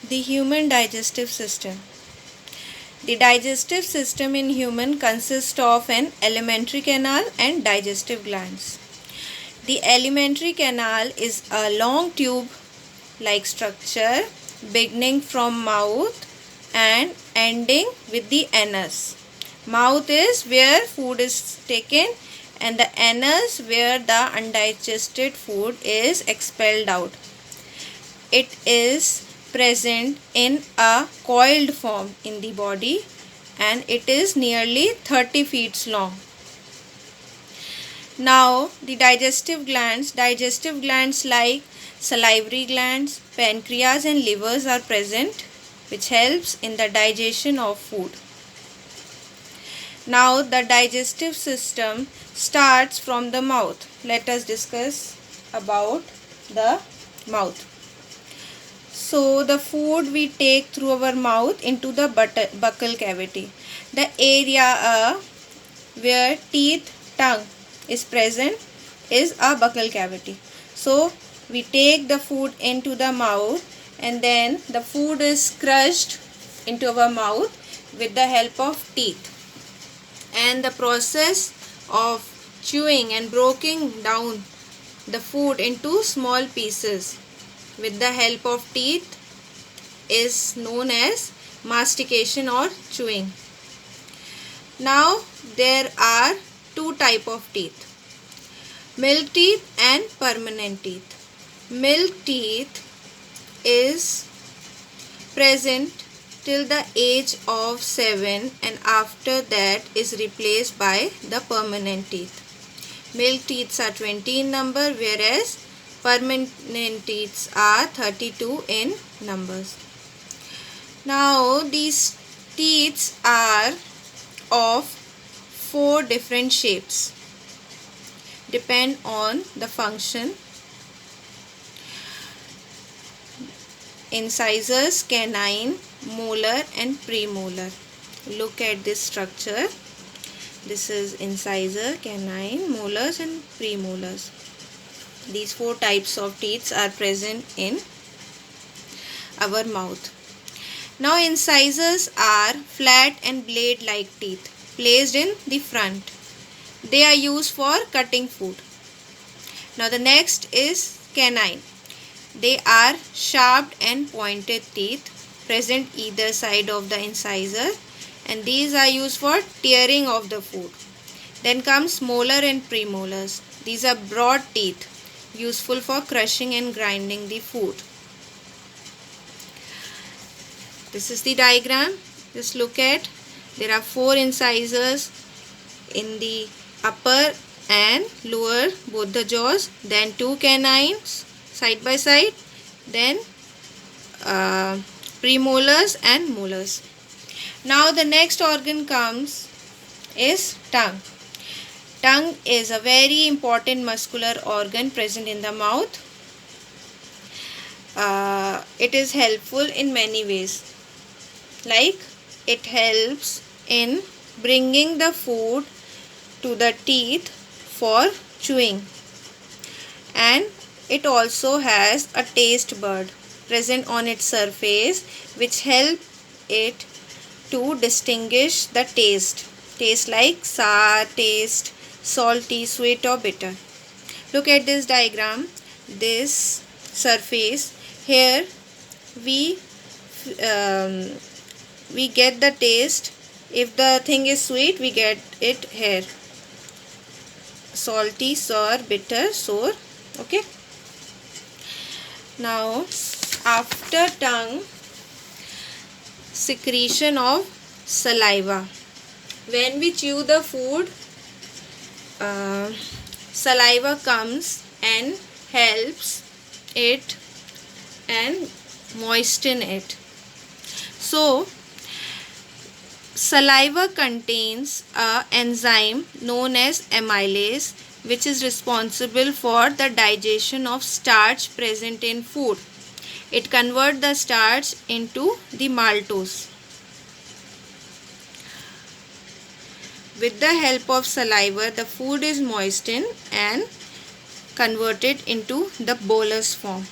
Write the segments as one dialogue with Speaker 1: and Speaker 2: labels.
Speaker 1: The human digestive system. The digestive system in human consists of an alimentary canal and digestive glands. The alimentary canal is a long tube-like structure beginning from mouth and ending with the anus. Mouth is where food is taken and the anus where the undigested food is expelled out. It is present in a coiled form in the body and it is nearly 30 feet long. Now the digestive glands like salivary glands, pancreas and livers are present, which helps in the digestion of food. Now the digestive system starts from the mouth. Let us discuss about the mouth. So the food we take through our mouth into the buccal cavity. The area where teeth, tongue is present is a buccal cavity. So we take the food into the mouth and then the food is crushed into our mouth with the help of teeth. And the process of chewing and breaking down the food into small pieces with the help of teeth is known as mastication or chewing. Now there are two types of teeth, milk teeth and permanent teeth. Milk teeth is present till the age of 7 and after that is replaced by the permanent teeth. Milk teeth are 20 in number whereas permanent teeth are 32 in numbers. Now these teeth are of 4 different shapes, depend on the function. Incisors, canine, molar and premolar. Look at this structure. This is incisor, canine, molars and premolars. These 4 types of teeth are present in our mouth. Now incisors are flat and blade-like teeth placed in the front. They are used for cutting food. Now the next is canine. They are sharp and pointed teeth present either side of the incisor and these are used for tearing of the food. Then comes molar and premolars. These are broad teeth useful for crushing and grinding the food. This is the diagram. Just look at, there are 4 incisors in the upper and lower both the jaws, then 2 canines side by side, then premolars and molars. Now the next organ comes is tongue. Tongue is a very important muscular organ present in the mouth. It is helpful in many ways. Like it helps in bringing the food to the teeth for chewing, and it also has a taste bud present on its surface which help it to distinguish the taste like sour taste, salty, sweet or bitter. Look at this diagram. This surface here we get the taste. If the thing is sweet, we get it here, salty, sour, bitter, sour. Okay. Now after tongue, secretion of saliva. When we chew the food, saliva comes and helps it and moisten it. So saliva contains an enzyme known as amylase which is responsible for the digestion of starch present in food. It converts the starch into the maltose. With the help of saliva, the food is moistened and converted into the bolus form.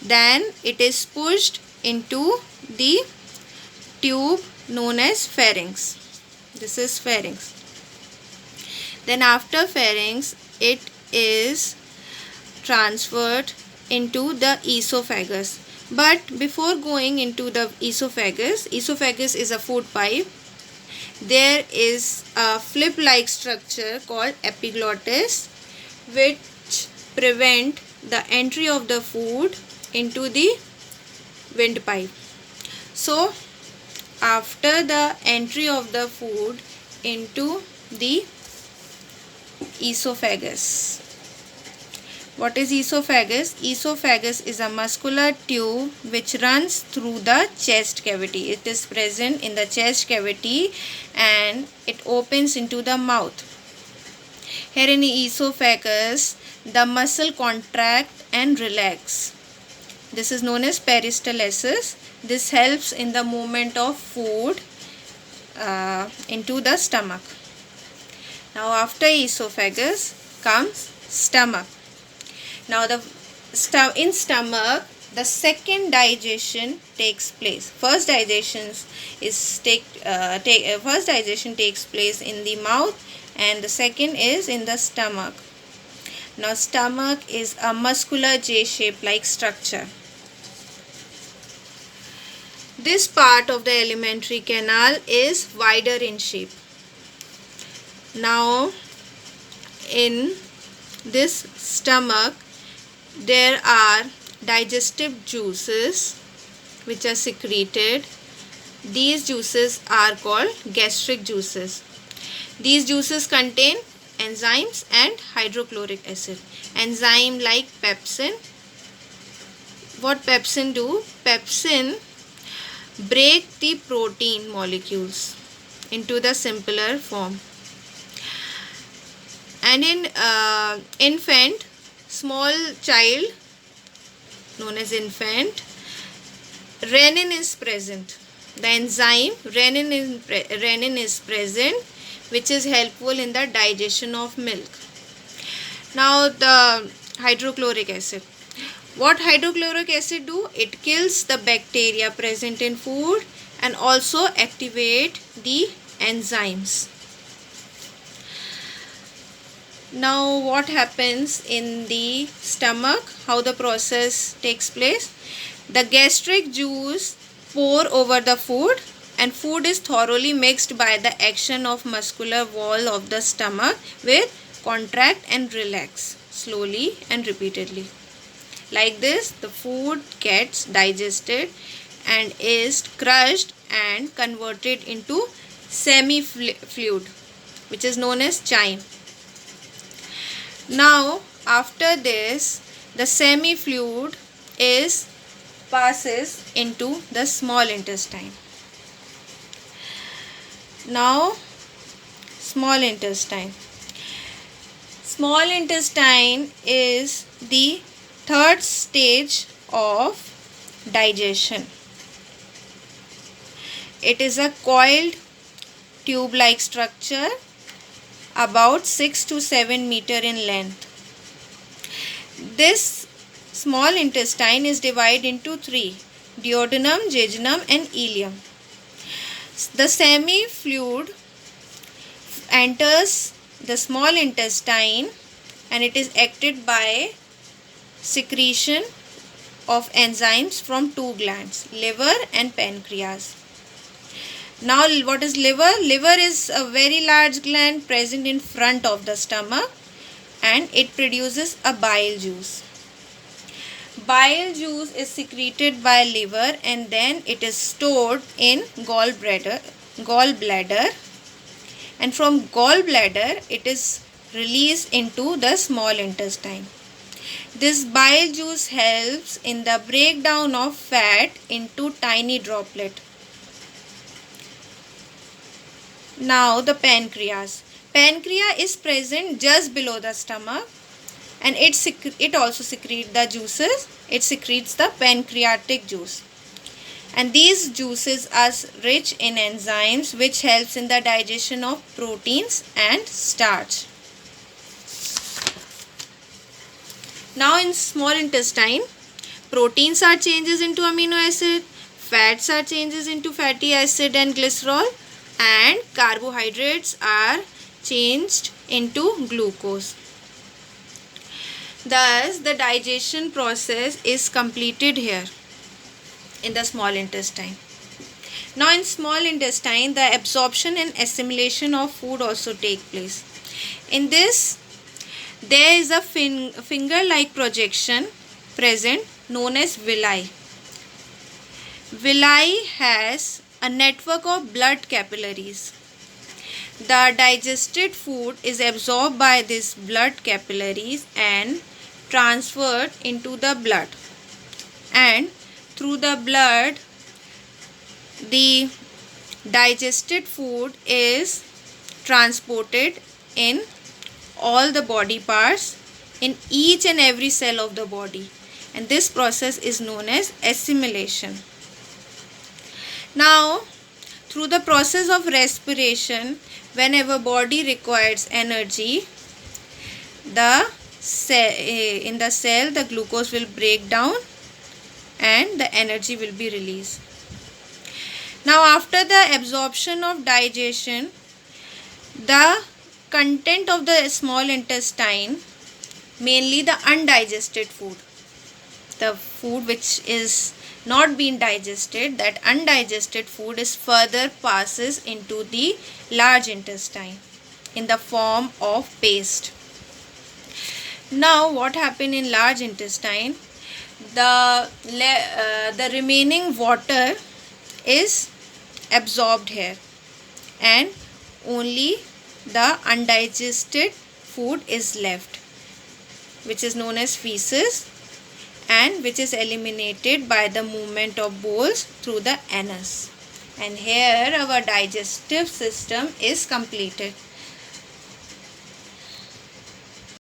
Speaker 1: Then it is pushed into the tube known as pharynx. This is pharynx. Then after pharynx, it is transferred into the esophagus. But before going into the esophagus is a food pipe. There is a flip-like structure called epiglottis, which prevent the entry of the food into the windpipe. So after the entry of the food into the esophagus. What is esophagus? Esophagus is a muscular tube which runs through the chest cavity. It is present in the chest cavity and it opens into the mouth. Here in the esophagus, the muscle contract and relax. This is known as peristalsis. This helps in the movement of food into the stomach. Now after esophagus comes stomach. Now in stomach, the second digestion takes place. First digestion takes place in the mouth, and the second is in the stomach. Now stomach is a muscular J-shaped like structure. This part of the alimentary canal is wider in shape. Now in this stomach, there are digestive juices which are secreted. These juices are called gastric juices. These juices contain enzymes and hydrochloric acid. Enzyme like pepsin. What pepsin do? Pepsin break the protein molecules into the simpler form. And in infant, small child known as infant, renin is present. The enzyme renin is present, which is helpful in the digestion of milk. Now the hydrochloric acid. What hydrochloric acid do? It kills the bacteria present in food and also activate the enzymes. Now what happens in the stomach? How the process takes place? The gastric juice pour over the food and food is thoroughly mixed by the action of muscular wall of the stomach with contract and relax slowly and repeatedly. Like this, the food gets digested and is crushed and converted into semi-fluid, which is known as chyme. Now after this, the semi-fluid passes into the small intestine. Now small intestine. Small intestine is the third stage of digestion. It is a coiled tube-like structure about 6 to 7 meter in length. This small intestine is divided into three: duodenum, jejunum and ileum. The semi-fluid enters the small intestine and it is acted by secretion of enzymes from two glands, liver and pancreas. Now what is liver? Liver is a very large gland present in front of the stomach and it produces a bile juice. Bile juice is secreted by liver and then it is stored in gallbladder, and from gallbladder it is released into the small intestine. This bile juice helps in the breakdown of fat into tiny droplet. Now the pancreas. Pancreas is present just below the stomach and it also secretes the juices. It secretes the pancreatic juice. And these juices are rich in enzymes which helps in the digestion of proteins and starch. Now in small intestine, proteins are changes into amino acid. fats are changed into fatty acid and glycerol, and carbohydrates are changed into glucose. Thus, the digestion process is completed here in the small intestine. Now, in small intestine, the absorption and assimilation of food also take place. In this, there is a finger-like projection present known as villi. Villi has a network of blood capillaries. The digested food is absorbed by these blood capillaries and transferred into the blood. And through the blood, the digested food is transported in all the body parts, in each and every cell of the body, and this process is known as assimilation. Now, through the process of respiration, whenever body requires energy, in the cell the glucose will break down and the energy will be released. Now, after the absorption of digestion, the content of the small intestine, mainly the undigested food, the food which is not being digested, that undigested food is further passes into the large intestine in the form of paste. Now, what happened in large intestine? The remaining water is absorbed here, and only the undigested food is left, which is known as feces, and which is eliminated by the movement of bowels through the anus. And here our digestive system is completed.